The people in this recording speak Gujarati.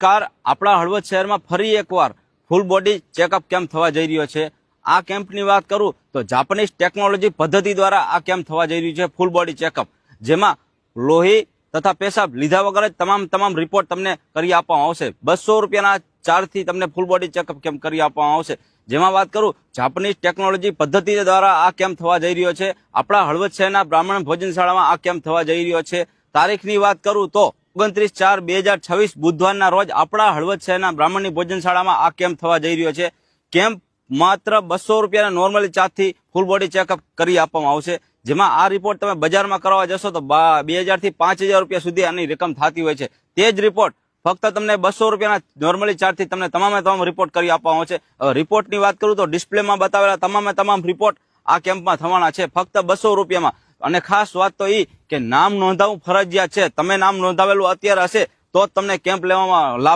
નમસ્કાર, આપણા હળવદ શહેરમાં ફરી એકવાર ફૂલ બોડી ચેકઅપ કેમ્પ થવા જઈ રહ્યો છે। આ કેમ્પની વાત કરું તો જાપાનીઝ ટેકનોલોજી પદ્ધતિ દ્વારા આ કેમ્પ થવા જઈ રહ્યું છે ફૂલ બોડી ચેકઅપ, જેમાં લોહી તથા પેશાબ લીધા વગર જ તમામ રિપોર્ટ તમને કરી આપવામાં આવશે। 200 રૂપિયાના ચાર્જથી તમને ફૂલ બોડી ચેકઅપ કેમ્પ કરી આપવામાં આવશે। જેમાં વાત કરું જાપાનીઝ ટેકનોલોજી પદ્ધતિ દ્વારા આ કેમ્પ થવા જઈ રહ્યો છે। આપણા હળવદ શહેરના બ્રાહ્મણ ભોજનશાળામાં આ કેમ્પ થવા જઈ રહ્યો છે। તારીખની વાત કરું તો 29/4/2026 બુધવારના રોજ આપણા હળવદ શહેરના બ્રાહ્મણની ભોજનશાળામાં આ કેમ્પ થવા જઈ રહ્યો છે। કેમ્પ માત્ર 200 રૂપિયાના નોર્મલી ચાર્જથી ફૂલ બોડી ચેકઅપ કરી આપવામાં આવશે। જેમાં આ રિપોર્ટ તમે બજારમાં કરાવવા જશો તો 2000 થી 5000 રૂપિયા સુધી આની રકમ થતી હોય છે। તે જ રિપોર્ટ ફક્ત તમને 200 રૂપિયાના નોર્મલી ચાર્જથી તમને તમામ રિપોર્ટ કરી આપવામાં આવશે। રિપોર્ટની વાત કરું તો ડિસ્પ્લેમાં બતાવેલા તમામ રિપોર્ટ આ કેમ્પમાં થવાના છે ફક્ત 200 રૂપિયામાં। અને ખાસ વાત તો એ કે નામ નોંધાવવું ફરજિયાત છે। તમે નામ નોંધાવેલું અત્યારે હશે તો જ તમને કેમ્પ લેવામાં લાભ